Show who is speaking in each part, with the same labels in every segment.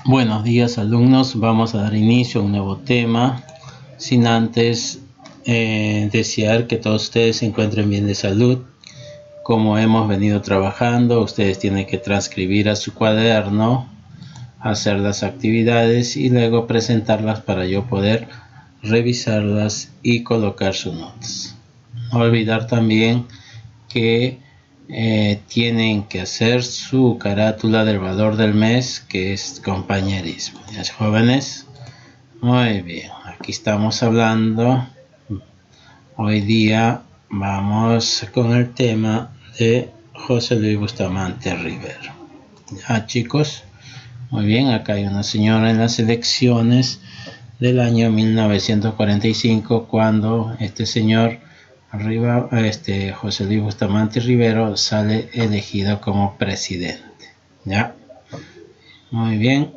Speaker 1: Buenos días, alumnos. Vamos a dar inicio a un nuevo tema, sin antes desear que todos ustedes se encuentren bien de salud. Como hemos venido trabajando, ustedes tienen que transcribir a su cuaderno, hacer las actividades y luego presentarlas para yo poder revisarlas y colocar sus notas. No olvidar también que tienen que hacer su carátula del valor del mes, que es compañerismo. ¿Ya, jóvenes? Muy bien, aquí estamos hablando. Hoy día vamos con el tema de José Luis Bustamante Rivero. Ya, chicos, muy bien, acá hay una señora en las elecciones del año 1945, cuando este señor José Luis Bustamante Rivero sale elegido como presidente. ¿Ya? Muy bien.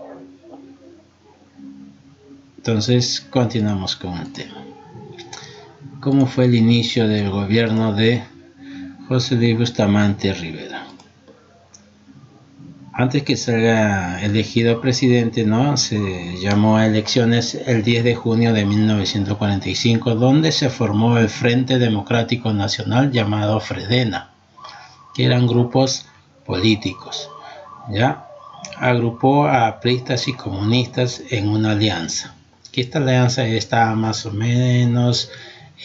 Speaker 1: Entonces continuamos con el tema. ¿Cómo fue el inicio del gobierno de José Luis Bustamante Rivero? Antes que salga elegido presidente, ¿no? Se llamó a elecciones el 10 de junio de 1945, donde se formó el Frente Democrático Nacional, llamado Fredena, que eran grupos políticos. ¿Ya? Agrupó a apristas y comunistas en una alianza. Que esta alianza está más o menos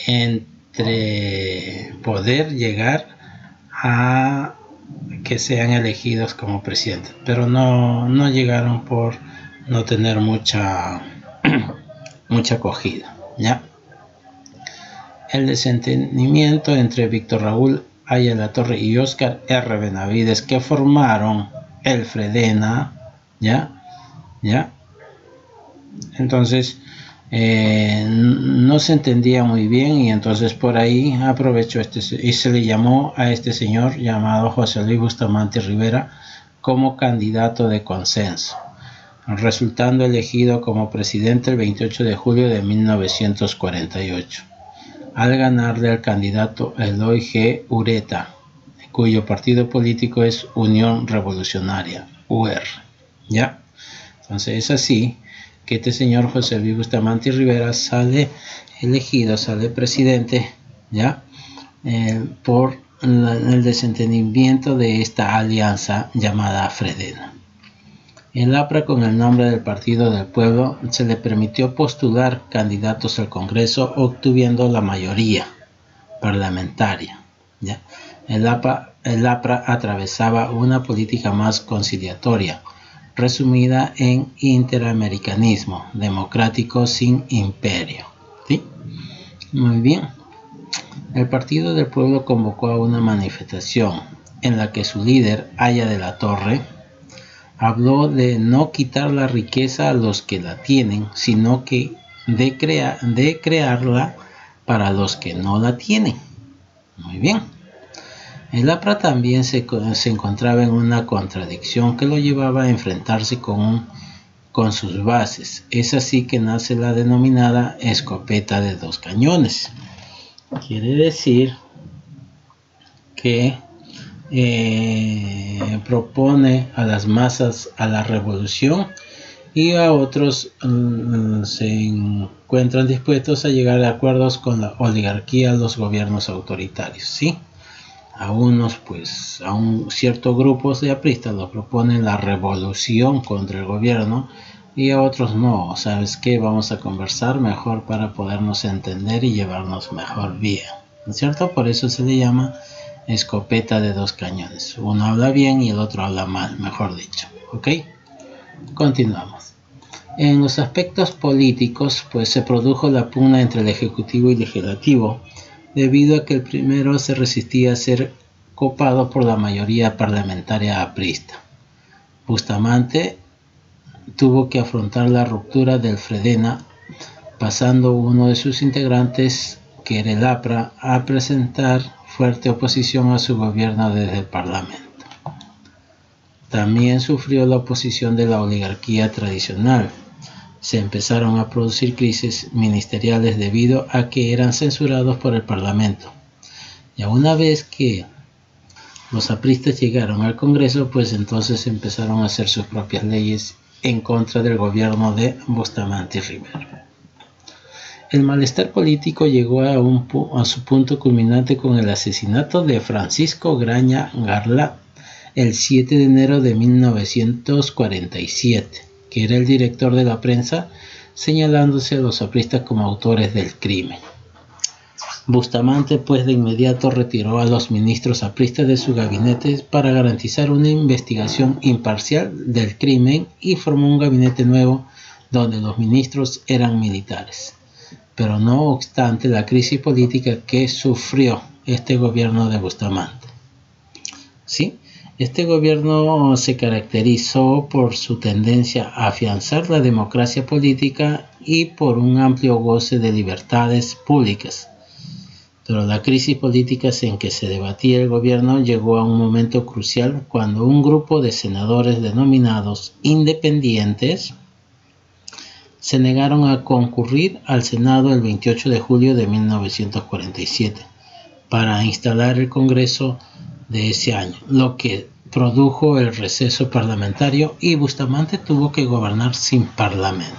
Speaker 1: entre poder llegar a que sean elegidos como presidentes, pero no llegaron por no tener mucha acogida. ¿Ya? El desentendimiento entre Víctor Raúl Aya La Torre y Óscar R. Benavides, que formaron el Fredena, ¿ya? Entonces no se entendía muy bien, y entonces por ahí aprovechó y se le llamó a este señor llamado José Luis Bustamante Rivera como candidato de consenso, resultando elegido como presidente el 28 de julio de 1948, al ganarle al candidato Eloy G. Ureta, cuyo partido político es Unión Revolucionaria, UR. ¿Ya? Entonces es así que este señor José Luis Bustamante Rivera sale elegido, sale presidente, ¿ya? Por el desentendimiento de esta alianza llamada Fredena. El APRA, con el nombre del Partido del Pueblo, se le permitió postular candidatos al Congreso, obtuviendo la mayoría parlamentaria. ¿Ya? El APRA atravesaba una política más conciliatoria, resumida en interamericanismo democrático sin imperio. ¿Sí? Muy bien. El Partido del Pueblo convocó a una manifestación en la que su líder, Aya de la Torre, habló de no quitar la riqueza a los que la tienen, sino que de crearla para los que no la tienen. Muy bien. El APRA también se encontraba en una contradicción que lo llevaba a enfrentarse con sus bases. Es así que nace la denominada escopeta de dos cañones. Quiere decir que propone a las masas a la revolución, y a otros se encuentran dispuestos a llegar a acuerdos con la oligarquía, los gobiernos autoritarios. ¿Sí? A unos, pues, a un cierto grupos de apristas lo proponen la revolución contra el gobierno, y a otros no. ¿Sabes qué? Vamos a conversar mejor para podernos entender y llevarnos mejor bien, ¿no es cierto? Por eso se le llama escopeta de dos cañones. Uno habla bien y el otro habla mal, mejor dicho. ¿Ok? Continuamos. En los aspectos políticos, pues se produjo la pugna entre el Ejecutivo y Legislativo, debido a que el primero se resistía a ser copado por la mayoría parlamentaria aprista. Bustamante tuvo que afrontar la ruptura del Fredena, pasando uno de sus integrantes, que era el APRA, a presentar fuerte oposición a su gobierno desde el Parlamento. También sufrió la oposición de la oligarquía tradicional. Se empezaron a producir crisis ministeriales debido a que eran censurados por el Parlamento. Y una vez que los apristas llegaron al Congreso, pues entonces empezaron a hacer sus propias leyes en contra del gobierno de Bustamante Rivera. El malestar político llegó a su punto culminante con el asesinato de Francisco Graña Garlán el 7 de enero de 1947, que era el director de la prensa, señalándose a los apristas como autores del crimen. Bustamante pues de inmediato retiró a los ministros apristas de su gabinete para garantizar una investigación imparcial del crimen y formó un gabinete nuevo donde los ministros eran militares. Pero no obstante la crisis política que sufrió este gobierno de Bustamante. ¿Sí? Este gobierno se caracterizó por su tendencia a afianzar la democracia política y por un amplio goce de libertades públicas. Pero la crisis política en que se debatía el gobierno llegó a un momento crucial cuando un grupo de senadores denominados independientes se negaron a concurrir al Senado el 28 de julio de 1947 para instalar el Congreso de ese año, lo que produjo el receso parlamentario y Bustamante tuvo que gobernar sin parlamento.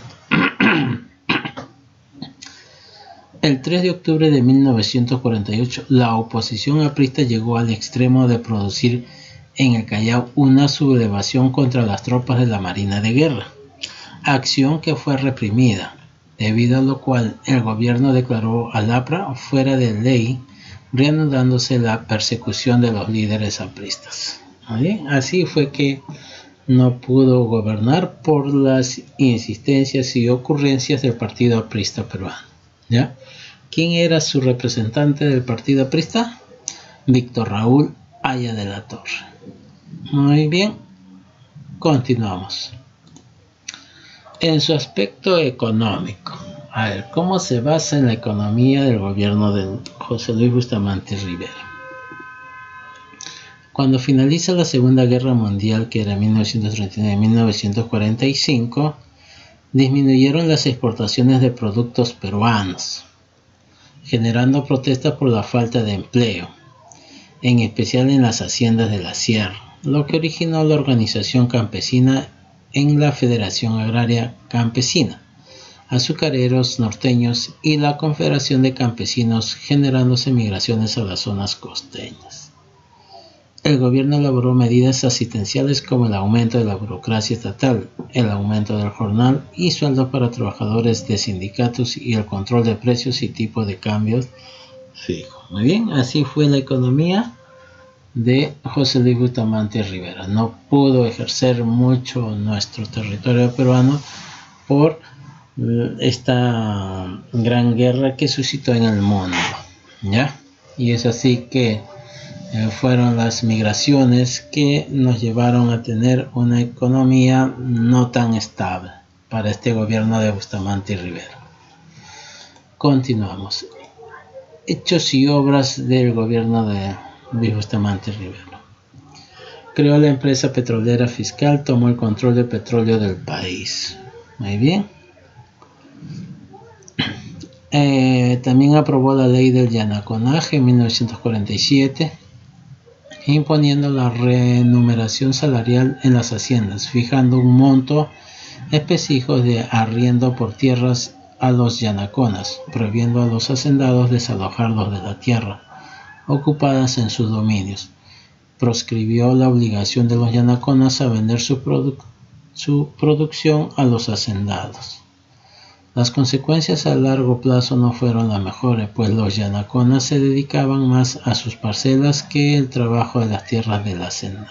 Speaker 1: El 3 de octubre de 1948, la oposición aprista llegó al extremo de producir en el Callao una sublevación contra las tropas de la Marina de Guerra, acción que fue reprimida, debido a lo cual el gobierno declaró al APRA fuera de ley, reanudándose la persecución de los líderes apristas. ¿Vale? Así fue que no pudo gobernar por las insistencias y ocurrencias del Partido Aprista Peruano. ¿Ya? ¿Quién era su representante del Partido Aprista? Víctor Raúl Haya de la Torre. Muy bien, continuamos. En su aspecto económico, a ver, ¿cómo se basa en la economía del gobierno de José Luis Bustamante Rivera? Cuando finaliza la Segunda Guerra Mundial, que era 1939-1945, disminuyeron las exportaciones de productos peruanos, generando protestas por la falta de empleo, en especial en las haciendas de la sierra, lo que originó la organización campesina en la Federación Agraria Campesina, Azucareros Norteños y la Confederación de Campesinos, generándose migraciones a las zonas costeñas. El gobierno elaboró medidas asistenciales como el aumento de la burocracia estatal, el aumento del jornal y sueldos para trabajadores de sindicatos y el control de precios y tipos de cambios fijos. Muy bien, así fue la economía de José Luis Bustamante Rivera. No pudo ejercer mucho nuestro territorio peruano por esta gran guerra que suscitó en el mundo, ¿ya? Y es así que fueron las migraciones que nos llevaron a tener una economía no tan estable para este gobierno de Bustamante Rivera. Continuamos. Hechos y obras del gobierno de Luis Bustamante Rivera. Creó la empresa petrolera fiscal, tomó el control del petróleo del país. Muy bien. También aprobó la ley del llanaconaje en 1947, imponiendo la remuneración salarial en las haciendas, fijando un monto específico de arriendo por tierras a los llanaconas, prohibiendo a los hacendados desalojarlos de la tierra ocupadas en sus dominios. Proscribió la obligación de los llanaconas a vender su producción a los hacendados. Las consecuencias a largo plazo no fueron las mejores, pues los llanaconas se dedicaban más a sus parcelas que el trabajo de las tierras del hacendado.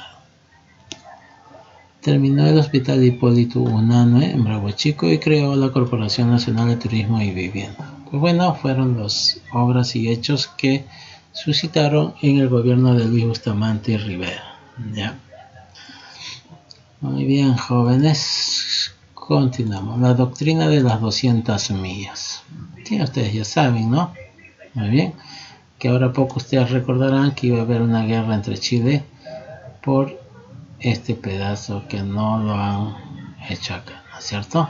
Speaker 1: Terminó el Hospital Hipólito Unanue en Bravo Chico y creó la Corporación Nacional de Turismo y Vivienda. Pues bueno, fueron las obras y hechos que suscitaron en el gobierno de Luis Bustamante Rivera. ¿Ya? Muy bien, jóvenes. Continuamos. La doctrina de las 200 millas. Sí, ustedes ya saben, ¿no? Muy bien. Que ahora poco ustedes recordarán que iba a haber una guerra entre Chile por este pedazo que no lo han hecho acá, ¿no es cierto?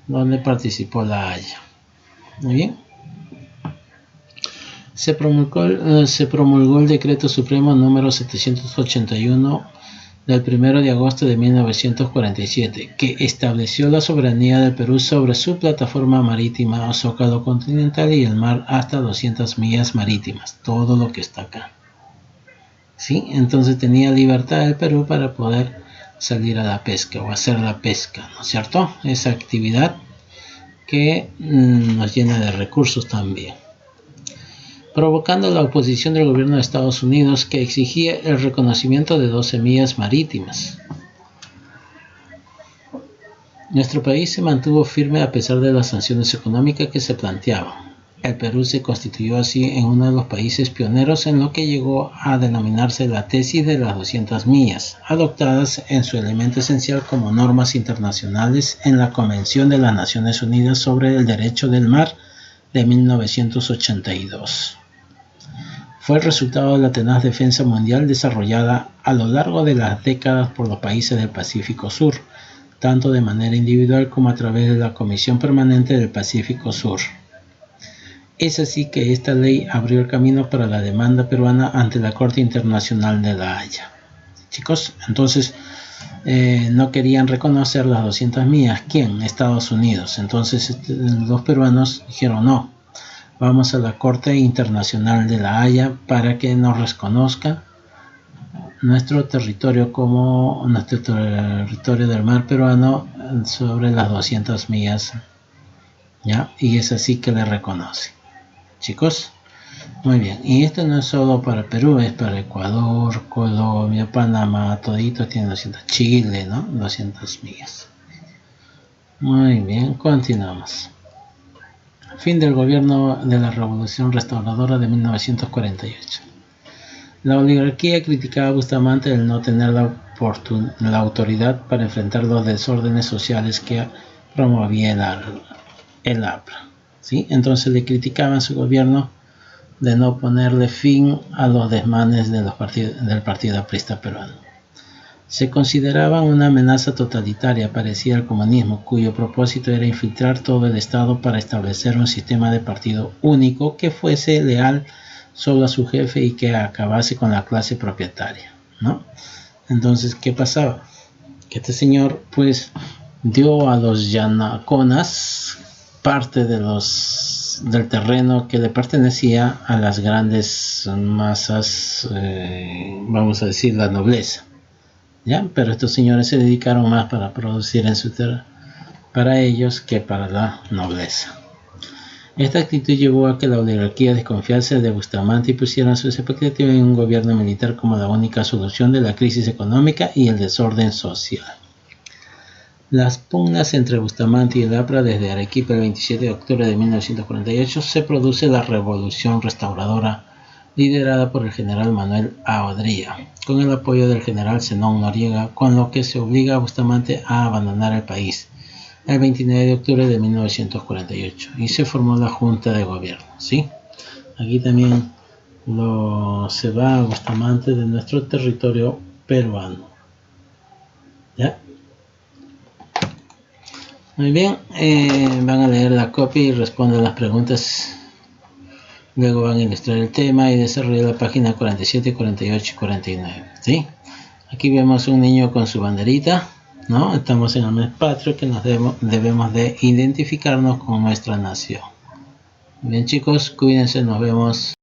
Speaker 1: Donde participó la Haya. Muy bien. Se promulgó el decreto supremo número 781 del 1 de agosto de 1947, que estableció la soberanía del Perú sobre su plataforma marítima o zócalo continental y el mar hasta 200 millas marítimas, todo lo que está acá. ¿Sí? Entonces tenía libertad el Perú para poder salir a la pesca o hacer la pesca, ¿no es cierto? Esa actividad que nos llena de recursos también, provocando la oposición del gobierno de Estados Unidos, que exigía el reconocimiento de 12 millas marítimas. Nuestro país se mantuvo firme a pesar de las sanciones económicas que se planteaban. El Perú se constituyó así en uno de los países pioneros en lo que llegó a denominarse la tesis de las 200 millas, adoptadas en su elemento esencial como normas internacionales en la Convención de las Naciones Unidas sobre el Derecho del Mar de 1982. Fue el resultado de la tenaz defensa mundial desarrollada a lo largo de las décadas por los países del Pacífico Sur, tanto de manera individual como a través de la Comisión Permanente del Pacífico Sur. Es así que esta ley abrió el camino para la demanda peruana ante la Corte Internacional de La Haya. Chicos, entonces no querían reconocer las 200 millas. ¿Quién? Estados Unidos. Entonces los peruanos dijeron no, vamos a la Corte Internacional de La Haya para que nos reconozca nuestro territorio como nuestro territorio del mar peruano sobre las 200 millas, ¿ya? Y es así que le reconoce. Chicos, muy bien, y esto no es solo para Perú, es para Ecuador, Colombia, Panamá, todito tiene 200, Chile, ¿no? 200 millas. Muy bien, continuamos. Fin del gobierno de la Revolución Restauradora de 1948. La oligarquía criticaba a Bustamante el no tener la autoridad para enfrentar los desórdenes sociales que promovía el APRA. ¿Sí? Entonces le criticaban a su gobierno de no ponerle fin a los desmanes del Partido Aprista Peruano. Se consideraba una amenaza totalitaria parecida al comunismo, cuyo propósito era infiltrar todo el Estado para establecer un sistema de partido único que fuese leal solo a su jefe y que acabase con la clase propietaria, ¿no? Entonces, ¿qué pasaba? Que este señor, pues, dio a los yanaconas parte del terreno que le pertenecía a las grandes masas, vamos a decir, la nobleza, ¿ya? Pero estos señores se dedicaron más para producir en su tierra para ellos que para la nobleza. Esta actitud llevó a que la oligarquía desconfiase de Bustamante y pusiera sus expectativas en un gobierno militar como la única solución de la crisis económica y el desorden social. Las pugnas entre Bustamante y el APRA desde Arequipa el 27 de octubre de 1948 se produce la Revolución Restauradora liderada por el general Manuel A. Odría, con el apoyo del general Zenón Noriega, con lo que se obliga a Bustamante a abandonar el país el 29 de octubre de 1948 y se formó la Junta de Gobierno. ¿Sí? Aquí también se va a Bustamante de nuestro territorio peruano. ¿Ya? Muy bien, van a leer la copia y responden las preguntas. Luego van a ilustrar el tema y desarrollar la página 47, 48 y 49. ¿Sí? Aquí vemos un niño con su banderita, ¿no? Estamos en el mes patrio que nos debemos de identificarnos con nuestra nación. Bien chicos, cuídense, nos vemos.